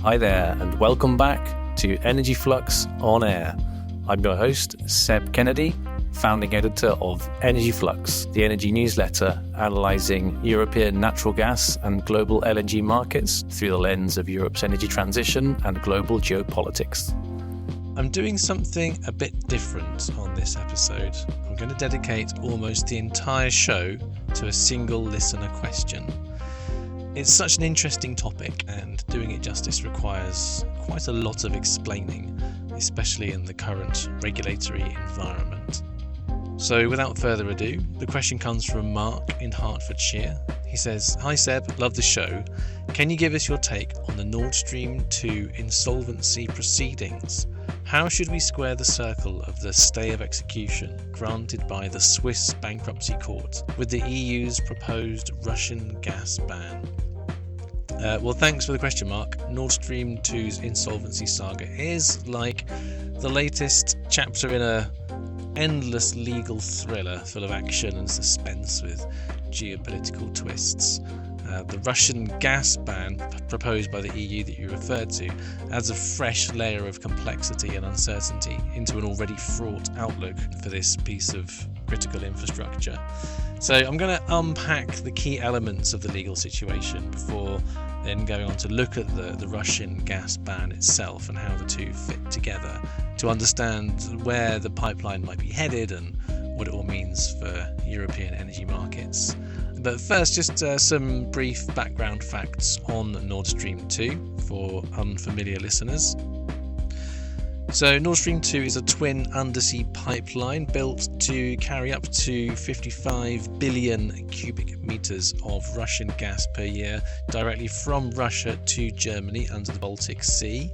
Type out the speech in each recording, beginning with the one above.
Hi there, and welcome back to Energy Flux On Air. I'm your host, Seb Kennedy, founding editor of Energy Flux, the energy newsletter analysing European natural gas and global LNG markets through the lens of Europe's energy transition and global geopolitics. I'm doing something a bit different on this episode. I'm going to dedicate almost the entire show to a single listener question. It's such an interesting topic, and doing it justice requires quite a lot of explaining, especially in the current regulatory environment. So without further ado, the question comes from Mark in Hertfordshire. He says, "Hi Seb, love the show. Can you give us your take on the Nord Stream 2 insolvency proceedings? How should we square the circle of the stay of execution granted by the Swiss bankruptcy court with the EU's proposed Russian gas ban?" Well, thanks for the question, Mark. Nord Stream 2's insolvency saga is like the latest chapter in a endless legal thriller full of action and suspense with geopolitical twists. The Russian gas ban proposed by the EU that you referred to adds a fresh layer of complexity and uncertainty into an already fraught outlook for this piece of critical infrastructure. So I'm going to unpack the key elements of the legal situation before then going on to look at the Russian gas ban itself and how the two fit together to understand where the pipeline might be headed and what it all means for European energy markets. But first, just some brief background facts on Nord Stream 2 for unfamiliar listeners. So Nord Stream 2 is a twin undersea pipeline built to carry up to 55 billion cubic meters of Russian gas per year directly from Russia to Germany under the Baltic Sea,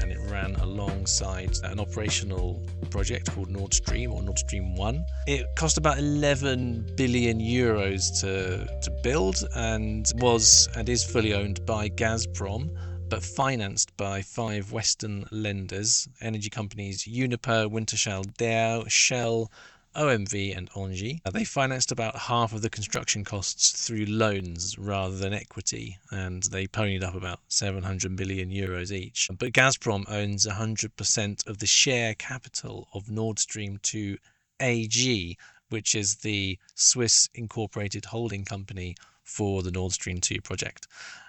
and it ran alongside an operational project called Nord Stream or Nord Stream 1. It cost about 11 billion euros to build and was and is fully owned by Gazprom, but financed by 5 Western lenders, energy companies Uniper, Wintershall Dea, Shell, OMV and Engie. They financed about half of the construction costs through loans rather than equity, and they ponied up about 700 million euros each. But Gazprom owns 100% of the share capital of Nord Stream 2 AG, which is the Swiss incorporated holding company for the Nord Stream 2 project.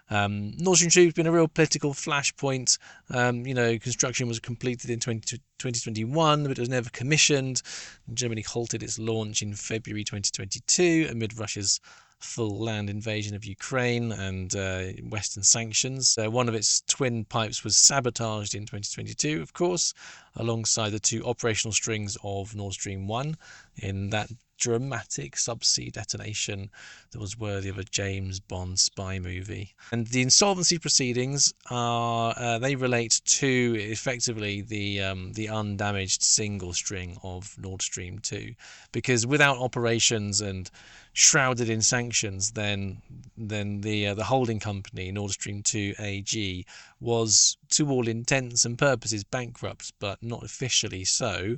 Nord Stream 2 has been a real political flashpoint. Construction was completed in 2021, but it was never commissioned. Germany halted its launch in February 2022 amid Russia's full land invasion of Ukraine and Western sanctions. One of its twin pipes was sabotaged in 2022, of course, alongside the 2 operational strings of Nord Stream 1 in that dramatic subsea detonation that was worthy of a James Bond spy movie. And the insolvency proceedings they relate to effectively the undamaged single string of Nord Stream 2, because without operations and shrouded in sanctions, then the holding company Nord Stream 2 AG was to all intents and purposes bankrupt, but not officially so.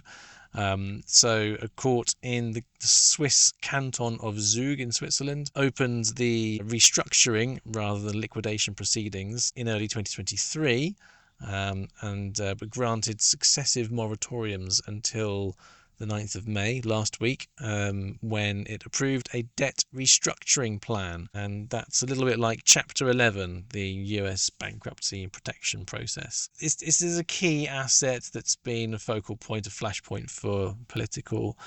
So a court in the Swiss canton of Zug in Switzerland opened the restructuring rather than liquidation proceedings in early 2023 but granted successive moratoriums until the 9th of May last week, when it approved a debt restructuring plan. And that's a little bit like Chapter 11, the US bankruptcy protection process. This is a key asset that's been a focal point, a flashpoint for political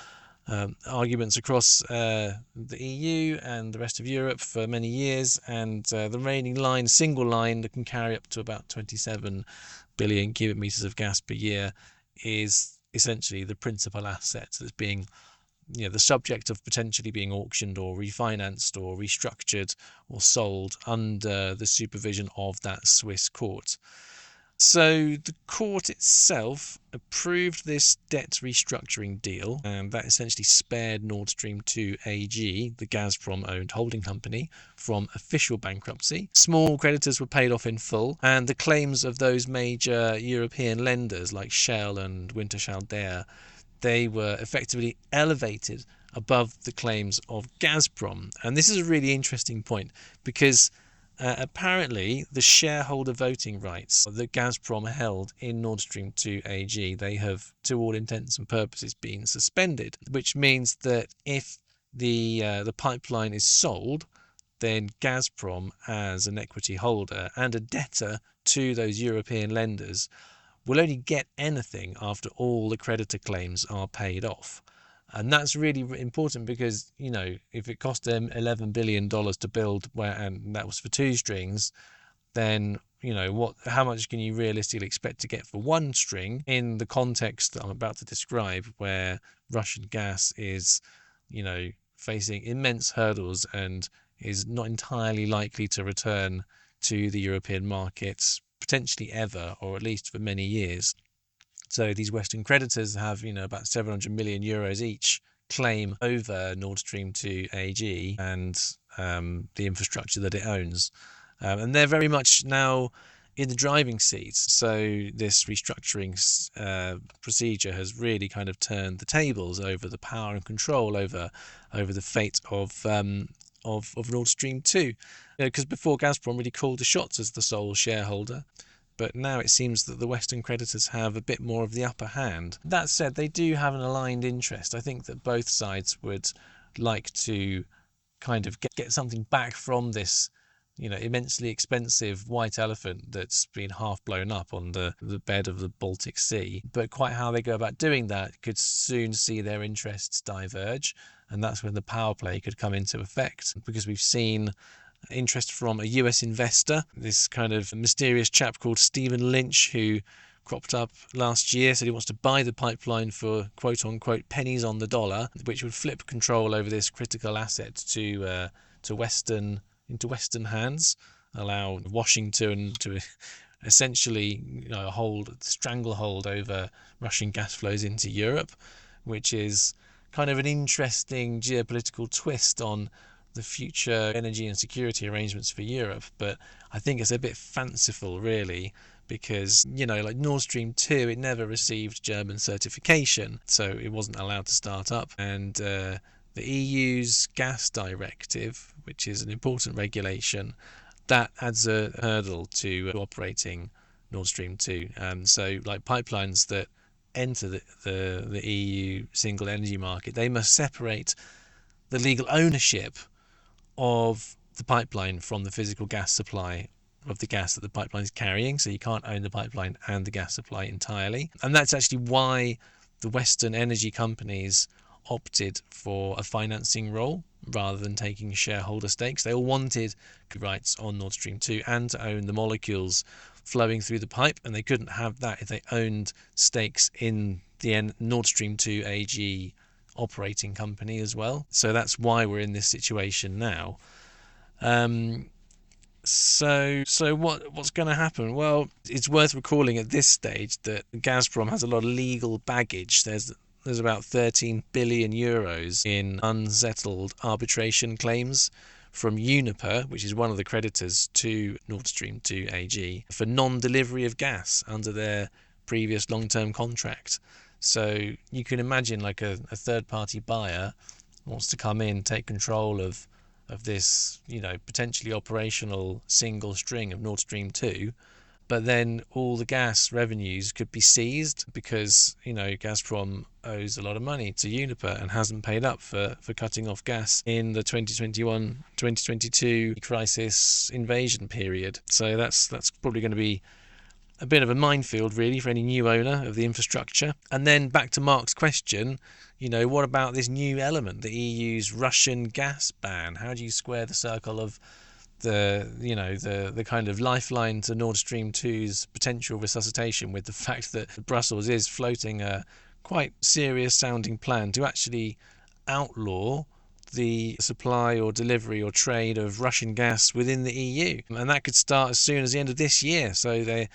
arguments across the EU and the rest of Europe for many years. And the remaining line, single line, that can carry up to about 27 billion cubic meters of gas per year is essentially the principal asset that's being, the subject of potentially being auctioned or refinanced or restructured or sold under the supervision of that Swiss court. So the court itself approved this debt restructuring deal, and that essentially spared Nord Stream 2 AG, the Gazprom-owned holding company, from official bankruptcy. Small creditors were paid off in full, and the claims of those major European lenders like Shell and Wintershall Dea, they were effectively elevated above the claims of Gazprom. And this is a really interesting point, because Apparently, the shareholder voting rights that Gazprom held in Nord Stream 2 AG, they have, to all intents and purposes, been suspended, which means that if the pipeline is sold, then Gazprom, as an equity holder and a debtor to those European lenders, will only get anything after all the creditor claims are paid off. And that's really important because, if it cost them $11 billion to build, and that was for 2 strings, then, how much can you realistically expect to get for 1 string in the context that I'm about to describe, where Russian gas is, facing immense hurdles and is not entirely likely to return to the European markets, potentially ever, or at least for many years. So these Western creditors have, about 700 million euros each claim over Nord Stream 2 AG and the infrastructure that it owns. And they're very much now in the driving seat. So this restructuring procedure has really kind of turned the tables over the power and control over the fate of Nord Stream 2. Because before, Gazprom really called the shots as the sole shareholder. But now it seems that the Western creditors have a bit more of the upper hand. That said, they do have an aligned interest. I think that both sides would like to kind of get something back from this, immensely expensive white elephant that's been half blown up on the bed of the Baltic Sea. But quite how they go about doing that could soon see their interests diverge. And that's when the power play could come into effect, because we've seen interest from a US investor, this kind of mysterious chap called Stephen Lynch, who cropped up last year, said he wants to buy the pipeline for quote unquote pennies on the dollar, which would flip control over this critical asset to Western hands, allow Washington to essentially hold stranglehold over Russian gas flows into Europe, which is kind of an interesting geopolitical twist on the future energy and security arrangements for Europe. But I think it's a bit fanciful, really, because, like Nord Stream 2, it never received German certification, so it wasn't allowed to start up. And the EU's gas directive, which is an important regulation, that adds a hurdle to operating Nord Stream 2. So, like pipelines that enter the EU single energy market, they must separate the legal ownership of the pipeline from the physical gas supply of the gas that the pipeline is carrying. So you can't own the pipeline and the gas supply entirely. And that's actually why the Western energy companies opted for a financing role rather than taking shareholder stakes. They all wanted rights on Nord Stream 2 and to own the molecules flowing through the pipe, and they couldn't have that if they owned stakes in the Nord Stream 2 AG operating company as well. So that's why we're in this situation now. So what's going to happen? Well, it's worth recalling at this stage that Gazprom has a lot of legal baggage. There's about 13 billion euros in unsettled arbitration claims from Uniper, which is one of the creditors to Nord Stream 2 AG, for non-delivery of gas under their previous long-term contract. So you can imagine like a third-party buyer wants to come in, take control of this, potentially operational single string of Nord Stream 2, but then all the gas revenues could be seized because, Gazprom owes a lot of money to Uniper and hasn't paid up for cutting off gas in the 2021-2022 crisis invasion period. So that's probably going to be a bit of a minefield, really, for any new owner of the infrastructure. And then back to Mark's question, what about this new element, the EU's Russian gas ban? How do you square the circle of the kind of lifeline to Nord Stream 2's potential resuscitation with the fact that Brussels is floating a quite serious sounding plan to actually outlaw the supply or delivery or trade of Russian gas within the EU, and that could start as soon as the end of this year. So they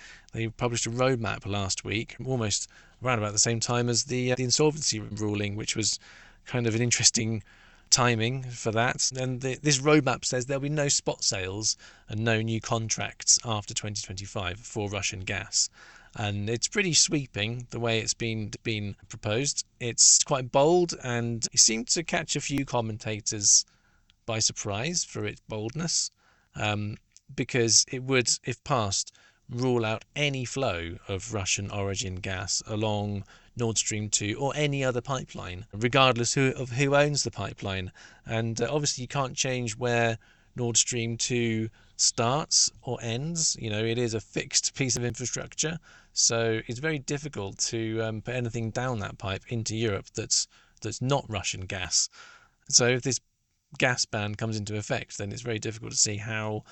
published a roadmap last week, almost around about the same time as the insolvency ruling, which was kind of an interesting timing for that. And this roadmap says there'll be no spot sales and no new contracts after 2025 for Russian gas. And it's pretty sweeping the way it's been proposed. It's quite bold, and it seemed to catch a few commentators by surprise for its boldness. because it would, if passed, rule out any flow of Russian origin gas along Nord Stream 2 or any other pipeline, regardless of who owns the pipeline. And obviously you can't change where Nord Stream 2 starts or ends. It is a fixed piece of infrastructure, so it's very difficult to put anything down that pipe into Europe that's not Russian gas. So if this gas ban comes into effect, then it's very difficult to see how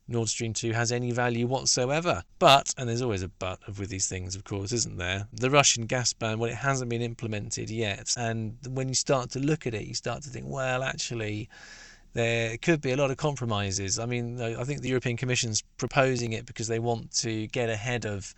Nord Stream 2 has any value whatsoever. But, and there's always a but with these things, of course, isn't there? The Russian gas ban, well, it hasn't been implemented yet. And when you start to look at it, you start to think, well, actually, there could be a lot of compromises. I mean, I think the European Commission's proposing it because they want to get ahead of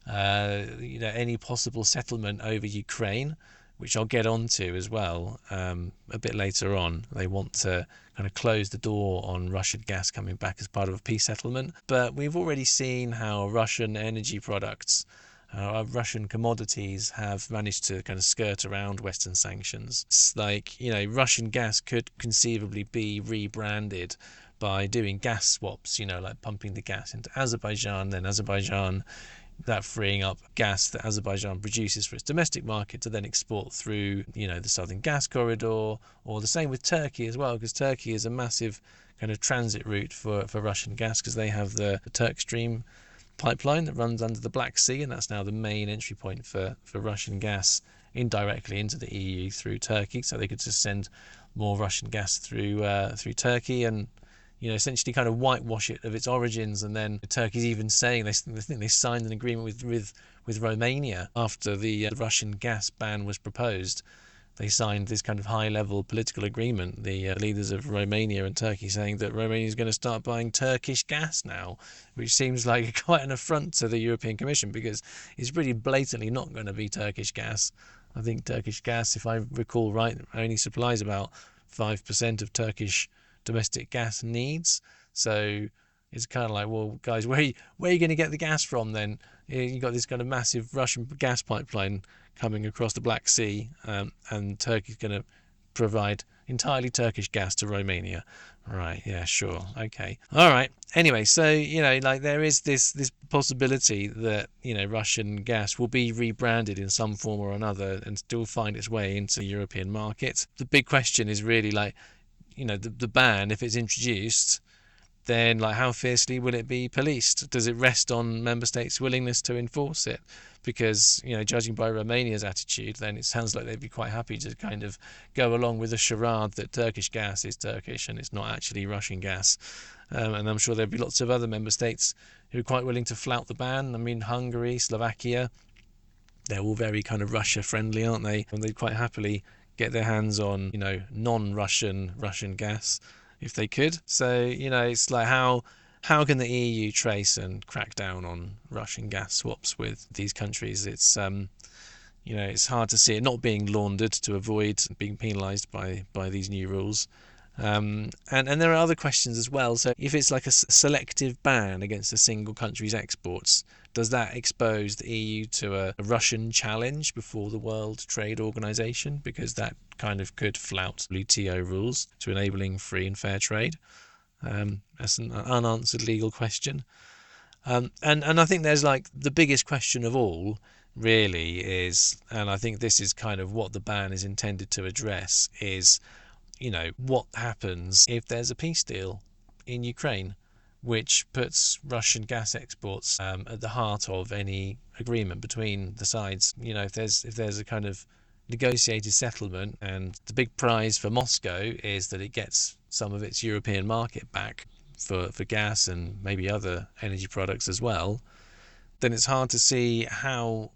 any possible settlement over Ukraine, which I'll get onto as well a bit later on. They want to kind of close the door on Russian gas coming back as part of a peace settlement. But we've already seen how Russian energy products, Russian commodities have managed to kind of skirt around Western sanctions. It's like, Russian gas could conceivably be rebranded by doing gas swaps, like pumping the gas into Azerbaijan, then Azerbaijan, that freeing up gas that Azerbaijan produces for its domestic market to then export through, the Southern Gas Corridor, or the same with Turkey as well, because Turkey is a massive kind of transit route for Russian gas, because they have the Turk Stream pipeline that runs under the Black Sea, and that's now the main entry point for Russian gas indirectly into the EU through Turkey. So they could just send more Russian gas through Turkey and essentially kind of whitewash it of its origins. And then Turkey's even saying they think they signed an agreement with Romania after the Russian gas ban was proposed. They signed this kind of high-level political agreement, the leaders of Romania and Turkey, saying that Romania is going to start buying Turkish gas now, which seems like quite an affront to the European Commission, because it's really blatantly not going to be Turkish gas. I think Turkish gas, if I recall right, only supplies about 5% of Turkish domestic gas needs. So it's kind of like, well, guys, where are you going to get the gas from then? You've got this kind of massive Russian gas pipeline coming across the Black Sea, and Turkey's going to provide entirely Turkish gas to Romania. Right, yeah, sure, okay. All right, anyway, so, there is this possibility that, Russian gas will be rebranded in some form or another and still find its way into the European market. The big question is really the ban, if it's introduced, then how fiercely will it be policed? Does it rest on member states' willingness to enforce it? Because, judging by Romania's attitude, then it sounds like they'd be quite happy to kind of go along with the charade that Turkish gas is Turkish and it's not actually Russian gas. And I'm sure there'd be lots of other member states who are quite willing to flout the ban. I mean, Hungary, Slovakia, they're all very kind of Russia friendly, aren't they? And they'd quite happily get their hands on, non-Russian gas if they could. So, it's like how can the EU trace and crack down on Russian gas swaps with these countries? It's it's hard to see it not being laundered to avoid being penalised by these new rules. And there are other questions as well. So if it's like a selective ban against a single country's exports, does that expose the EU to a Russian challenge before the World Trade Organization? Because that kind of could flout WTO rules to enabling free and fair trade. That's an unanswered legal question. And I think there's the biggest question of all really is, and I think this is kind of what the ban is intended to address, is what happens if there's a peace deal in Ukraine, which puts Russian gas exports at the heart of any agreement between the sides. If there's a kind of negotiated settlement, and the big prize for Moscow is that it gets some of its European market back for gas and maybe other energy products as well, then it's hard to see how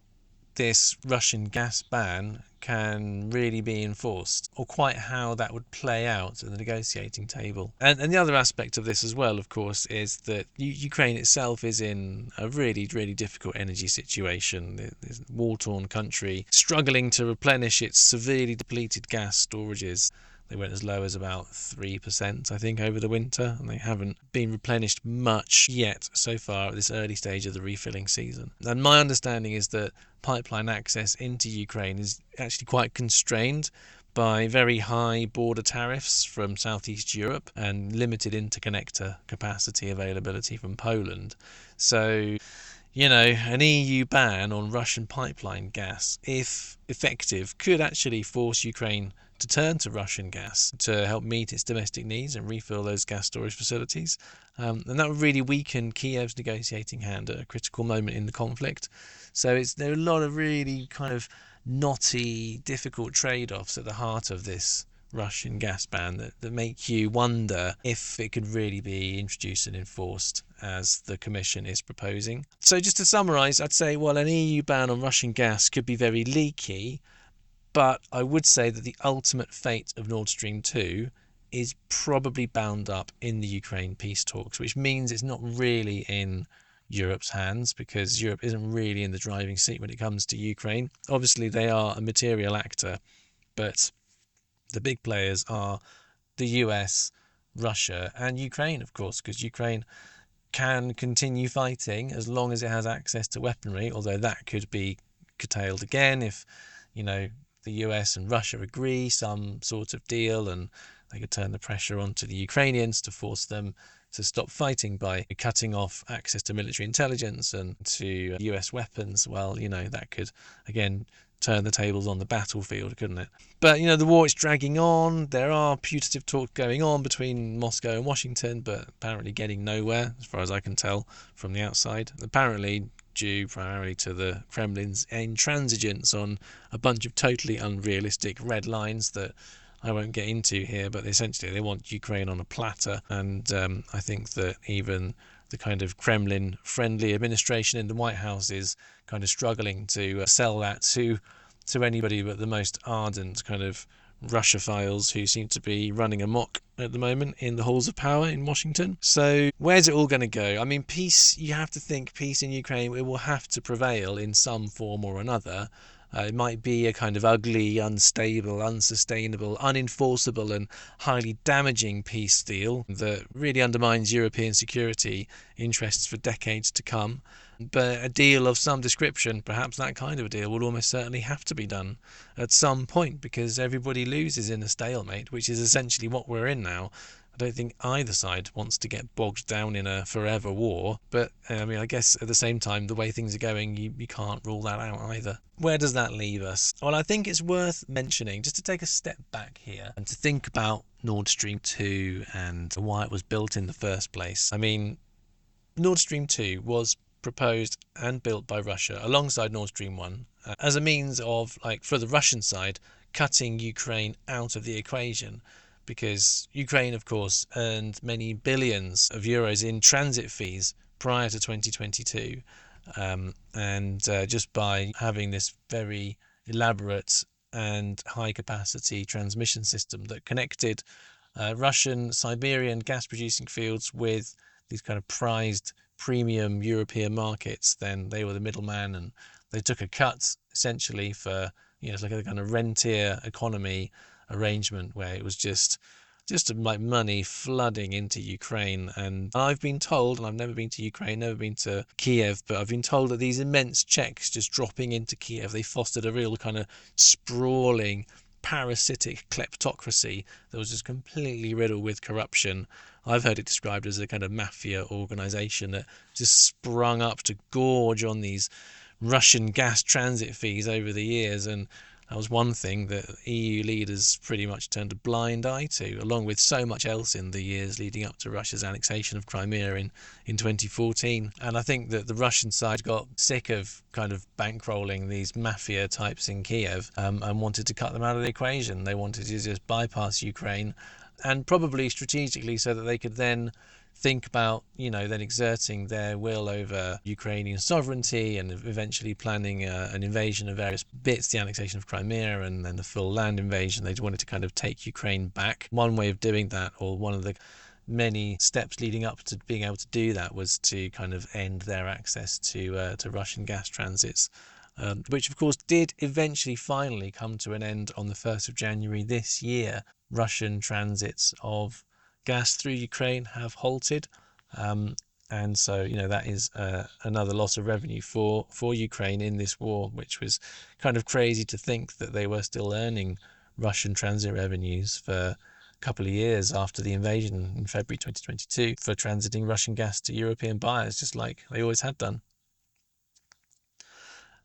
this Russian gas ban can really be enforced, or quite how that would play out at the negotiating table. And the other aspect of this as well, of course, is that Ukraine itself is in a really, really difficult energy situation. It's a war-torn country, struggling to replenish its severely depleted gas storages. They went as low as about 3%, I think, over the winter, and they haven't been replenished much yet so far at this early stage of the refilling season. And my understanding is that pipeline access into Ukraine is actually quite constrained by very high border tariffs from Southeast Europe and limited interconnector capacity availability from Poland. So, an EU ban on Russian pipeline gas, if effective, could actually force Ukraine to turn to Russian gas to help meet its domestic needs and refill those gas storage facilities. And that would really weaken Kiev's negotiating hand at a critical moment in the conflict. So there are a lot of really kind of knotty, difficult trade-offs at the heart of this Russian gas ban that make you wonder if it could really be introduced and enforced as the Commission is proposing. So just to summarise, I'd say, well, an EU ban on Russian gas could be very leaky, but I would say that the ultimate fate of Nord Stream 2 is probably bound up in the Ukraine peace talks, which means it's not really in Europe's hands, because Europe isn't really in the driving seat when it comes to Ukraine. Obviously, they are a material actor, but the big players are the US, Russia, and Ukraine, of course, because Ukraine can continue fighting as long as it has access to weaponry, although that could be curtailed again if, the US and Russia agree some sort of deal, and they could turn the pressure onto the Ukrainians to force them to stop fighting by cutting off access to military intelligence and to US weapons. Well, that could, again, turn the tables on the battlefield, couldn't it? But, the war is dragging on. There are putative talks going on between Moscow and Washington, but apparently getting nowhere, as far as I can tell from the outside. Apparently due primarily to the Kremlin's intransigence on a bunch of totally unrealistic red lines that I won't get into here, but essentially they want Ukraine on a platter, and I think that even the kind of Kremlin-friendly administration in the White House is kind of struggling to sell that to anybody but the most ardent kind of Russophiles who seem to be running amok at the moment in the halls of power in Washington. So where's it all going to go? I mean, peace, you have to think peace in Ukraine, it will have to prevail in some form or another. It might be a kind of ugly, unstable, unsustainable, unenforceable and highly damaging peace deal that really undermines European security interests for decades to come. But a deal of some description, perhaps that kind of a deal, will almost certainly have to be done at some point, because everybody loses in a stalemate, which is essentially what we're in now. I don't think either side wants to get bogged down in a forever war, but I guess at the same time, the way things are going, you can't rule that out either. Where does that leave us? Well, I think it's worth mentioning, just to take a step back here and to think about Nord Stream 2 and why it was built in the first place. I mean, Nord Stream 2 was proposed and built by Russia alongside Nord Stream 1 as a means of, for the Russian side, cutting Ukraine out of the equation, because Ukraine, of course, earned many billions of euros in transit fees prior to 2022, and just by having this very elaborate and high-capacity transmission system that connected Russian Siberian gas-producing fields with these kind of prized premium European markets, then they were the middleman, and they took a cut essentially for, it's like a kind of rentier economy arrangement where it was just like money flooding into Ukraine. And I've been told, and I've never been to Ukraine, never been to Kiev, but I've been told that these immense checks just dropping into Kiev, they fostered a real kind of sprawling parasitic kleptocracy that was just completely riddled with corruption. I've heard it described as a kind of mafia organization that just sprung up to gorge on these Russian gas transit fees over the years, and that was one thing that EU leaders pretty much turned a blind eye to, along with so much else in the years leading up to Russia's annexation of Crimea in 2014. And I think that the Russian side got sick of kind of bankrolling these mafia types in Kiev, and wanted to cut them out of the equation. They wanted to just bypass Ukraine, and probably strategically so that they could then think about, then exerting their will over Ukrainian sovereignty and eventually planning an invasion of various bits, the annexation of Crimea and then the full land invasion. They wanted to kind of take Ukraine back. One way of doing that, or one of the many steps leading up to being able to do that, was to kind of end their access to Russian gas transits, which of course did eventually finally come to an end on the 1st of January this year. Russian transits of gas through Ukraine have halted, and so that is another loss of revenue for Ukraine in this war, which was kind of crazy to think that they were still earning Russian transit revenues for a couple of years after the invasion in February 2022 for transiting Russian gas to European buyers, just like they always had done.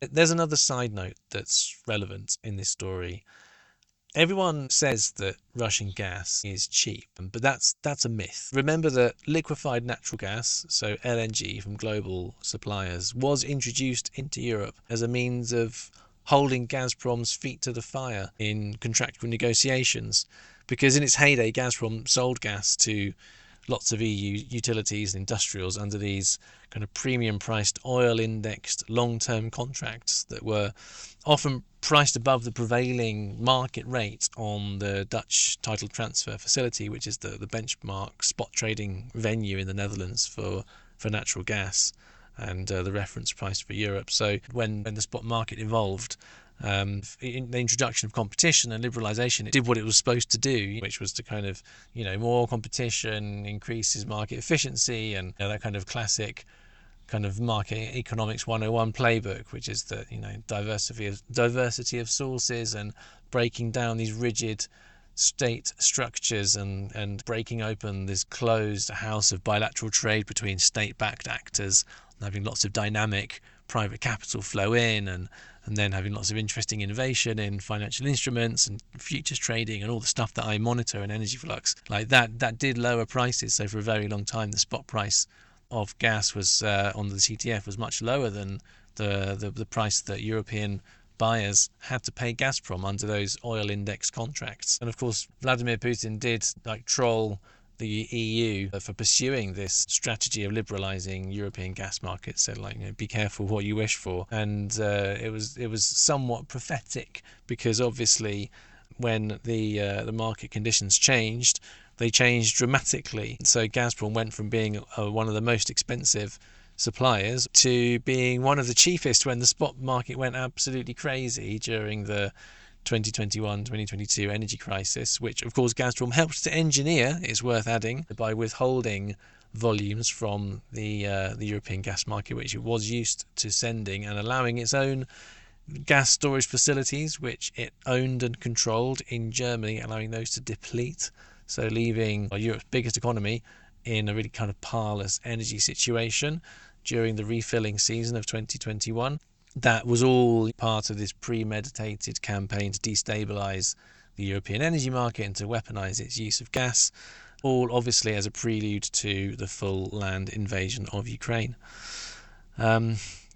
There's another side note that's relevant in this story. Everyone says that Russian gas is cheap, but that's a myth. Remember that liquefied natural gas, so LNG from global suppliers, was introduced into Europe as a means of holding Gazprom's feet to the fire in contractual negotiations, because in its heyday Gazprom sold gas to lots of EU utilities and industrials under these kind of premium priced oil indexed long-term contracts that were often priced above the prevailing market rate on the Dutch title transfer facility, which is the benchmark spot trading venue in the Netherlands for natural gas, and the reference price for Europe. So when the spot market evolved, in the introduction of competition and liberalisation, it did what it was supposed to do, which was to kind of, more competition increases market efficiency, and that kind of classic kind of market economics 101 playbook, which is the diversity of sources and breaking down these rigid state structures and breaking open this closed house of bilateral trade between state-backed actors, and having lots of dynamic private capital flow in, and then having lots of interesting innovation in financial instruments and futures trading and all the stuff that I monitor in Energy Flux. Like that did lower prices. So for a very long time, the spot price of gas was on the CTF was much lower than the price that European buyers had to pay Gazprom under those oil index contracts. And of course, Vladimir Putin did troll the EU for pursuing this strategy of liberalising European gas markets. Said be careful what you wish for, and it was somewhat prophetic, because obviously when the market conditions changed, they changed dramatically. So Gazprom went from being one of the most expensive suppliers to being one of the cheapest when the spot market went absolutely crazy during the 2021-2022 energy crisis, which of course Gazprom helped to engineer, it's worth adding, by withholding volumes from the European gas market, which it was used to sending, and allowing its own gas storage facilities, which it owned and controlled in Germany, allowing those to deplete, so leaving Europe's biggest economy in a really kind of parlous energy situation during the refilling season of 2021. That was all part of this premeditated campaign to destabilise the European energy market and to weaponise its use of gas, all obviously as a prelude to the full land invasion of Ukraine.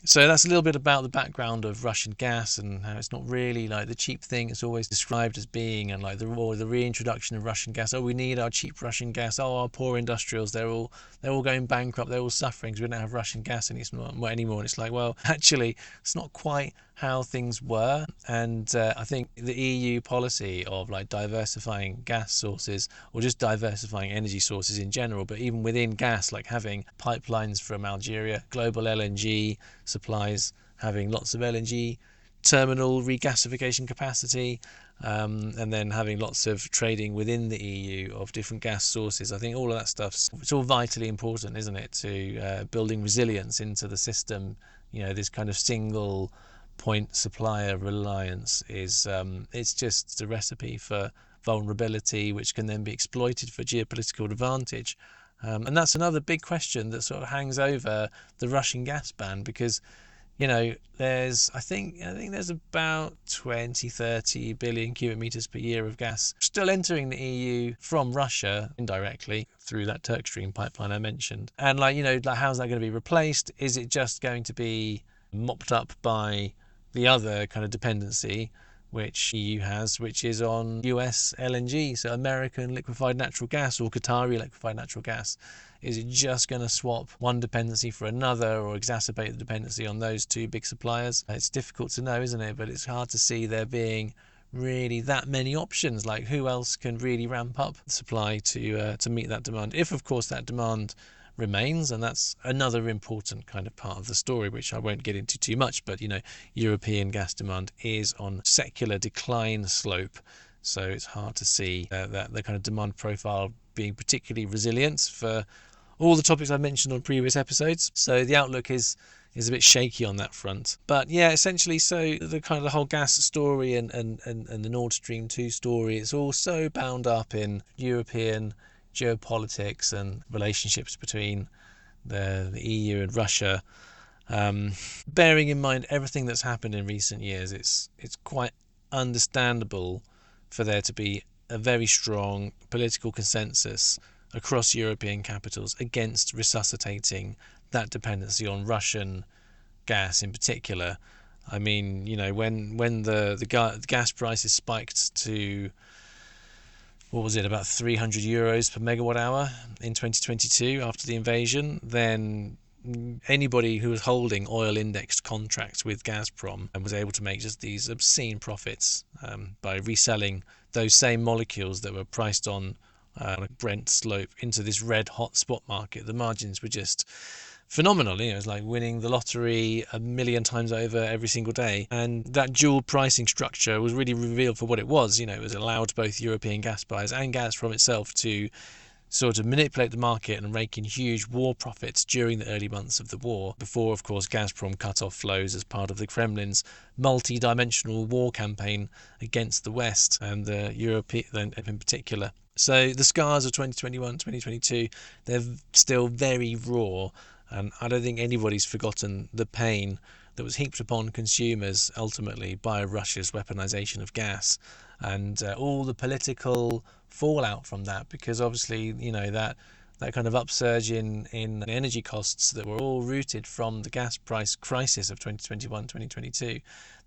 So that's a little bit about the background of Russian gas and how it's not really the cheap thing it's always described as being, and the reintroduction of Russian gas. Oh, we need our cheap Russian gas. Oh, our poor industrials, they're all going bankrupt. They're all suffering because we don't have Russian gas anymore. And it's well, actually, it's not quite how things were. And I think the EU policy of diversifying gas sources, or just diversifying energy sources in general, but even within gas, having pipelines from Algeria, global LNG supplies, having lots of LNG terminal regasification capacity, and then having lots of trading within the EU of different gas sources. I think all of that it's all vitally important, isn't it, to building resilience into the system. This kind of single point supplier reliance is it's just a recipe for vulnerability, which can then be exploited for geopolitical advantage. And that's another big question that sort of hangs over the Russian gas ban, because there's I think there's about 20-30 billion cubic meters per year of gas still entering the EU from Russia indirectly through that Turk Stream pipeline I mentioned. And how's that going to be replaced? Is it just going to be mopped up by the other kind of dependency which EU has, which is on US LNG, so American liquefied natural gas, or Qatari liquefied natural gas? Is it just going to swap one dependency for another, or exacerbate the dependency on those two big suppliers? It's difficult to know, isn't it? But it's hard to see there being really that many options. Who else can really ramp up the supply to meet that demand? If, of course, that demand remains, and that's another important kind of part of the story, which I won't get into too much, but European gas demand is on secular decline slope, so it's hard to see that the kind of demand profile being particularly resilient for all the topics I've mentioned on previous episodes. So the outlook is is a bit shaky on that front. But yeah, essentially, so the kind of the whole gas story and the Nord Stream 2 story, it's all so bound up in European geopolitics and relationships between the EU and Russia. Bearing in mind everything that's happened in recent years, it's quite understandable for there to be a very strong political consensus across European capitals against resuscitating that dependency on Russian gas in particular. I mean, when the gas prices spiked to, what was it, about 300 euros per megawatt hour in 2022 after the invasion, then anybody who was holding oil indexed contracts with Gazprom and was able to make just these obscene profits by reselling those same molecules that were priced on a Brent slope into this red hot spot market. The margins were just phenomenal. It was like winning the lottery a million times over every single day. And that dual pricing structure was really revealed for what it was. It was allowed both European gas buyers and Gazprom itself to sort of manipulate the market and rake in huge war profits during the early months of the war, before, of course, Gazprom cut off flows as part of the Kremlin's multi-dimensional war campaign against the West and the European in particular. So the scars of 2021, 2022, they're still very raw, and I don't think anybody's forgotten the pain that was heaped upon consumers ultimately by Russia's weaponization of gas, and all the political fallout from that, because obviously that kind of upsurge in energy costs that were all rooted from the gas price crisis of 2021, 2022,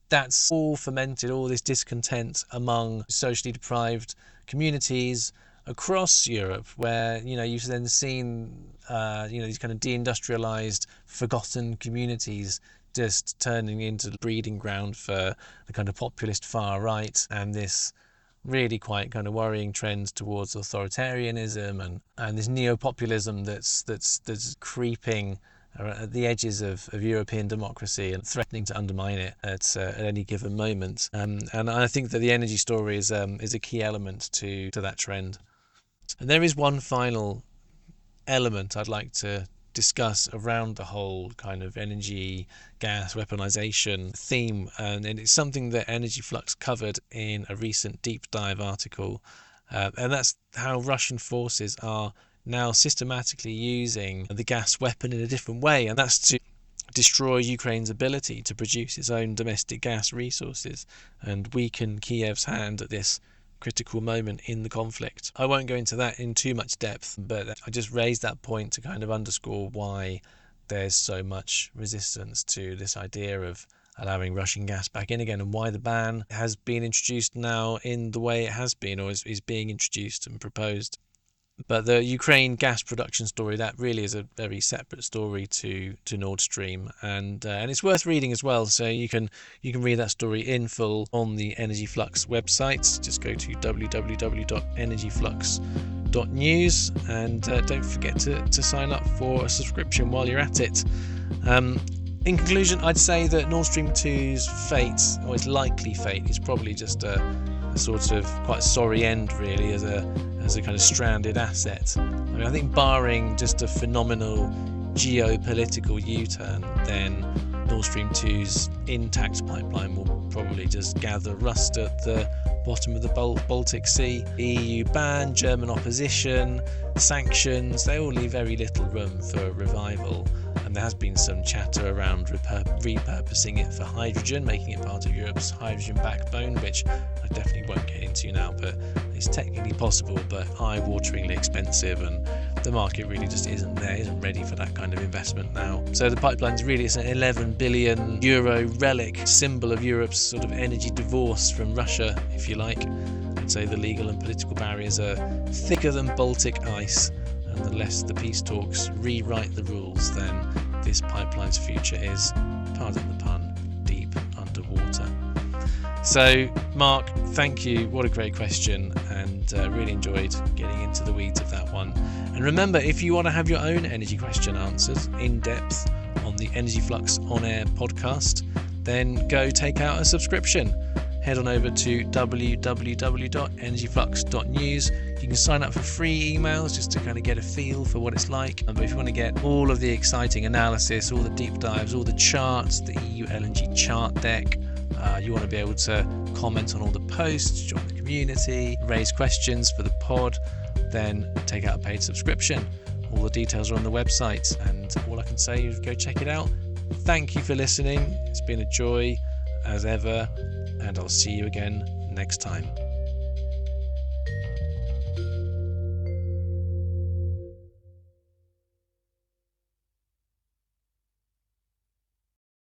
that's all fermented all this discontent among socially deprived communities across Europe, where you've then seen these kind of deindustrialized, forgotten communities just turning into the breeding ground for the kind of populist far right, and this really quite kind of worrying trend towards authoritarianism and this neo-populism that's creeping at the edges of European democracy and threatening to undermine it at any given moment. And I think that the energy story is a key element to that trend. And there is one final element I'd like to discuss around the whole kind of energy, gas, weaponization theme, and it's something that Energy Flux covered in a recent deep dive article, and that's how Russian forces are now systematically using the gas weapon in a different way, and that's to destroy Ukraine's ability to produce its own domestic gas resources and weaken Kiev's hand at this critical moment in the conflict. I won't go into that in too much depth, but I just raised that point to kind of underscore why there's so much resistance to this idea of allowing Russian gas back in again, and why the ban has been introduced now in the way it has been, or is being introduced and proposed. But the Ukraine gas production story, that really is a very separate story to Nord Stream, and it's worth reading as well. So you can read that story in full on the Energy Flux website. Just go to www.energyflux.news, and don't forget to sign up for a subscription while you're at it. In conclusion, I'd say that Nord Stream 2's fate, or its likely fate, is probably just a sort of quite sorry end, really, as a kind of stranded asset. I mean, I think barring just a phenomenal geopolitical U-turn, then Nord Stream 2's intact pipeline will probably just gather rust at the bottom of the Baltic Sea. EU ban, German opposition, sanctions, they all leave very little room for revival. And there has been some chatter around repurposing it for hydrogen, making it part of Europe's hydrogen backbone, which I definitely won't get into now, but it's technically possible, but eye-wateringly expensive, and the market really just isn't ready for that kind of investment now. So the pipeline's really an 11 billion euro relic, symbol of Europe's sort of energy divorce from Russia, if you like. I'd say the legal and political barriers are thicker than Baltic ice, and the less the peace talks rewrite the rules, then this pipeline's future is, pardon the pun, deep underwater. So, Mark, thank you. What a great question, and really enjoyed getting into the weeds of that one. And remember, if you want to have your own energy question answered in depth on the Energy Flux On Air podcast, then go take out a subscription. head on over to www.energyflux.news. You can sign up for free emails just to kind of get a feel for what it's like. But if you want to get all of the exciting analysis, all the deep dives, all the charts, the EU LNG chart deck, you want to be able to comment on all the posts, join the community, raise questions for the pod, then take out a paid subscription. All the details are on the website, and all I can say is go check it out. Thank you for listening. It's been a joy as ever, and I'll see you again next time.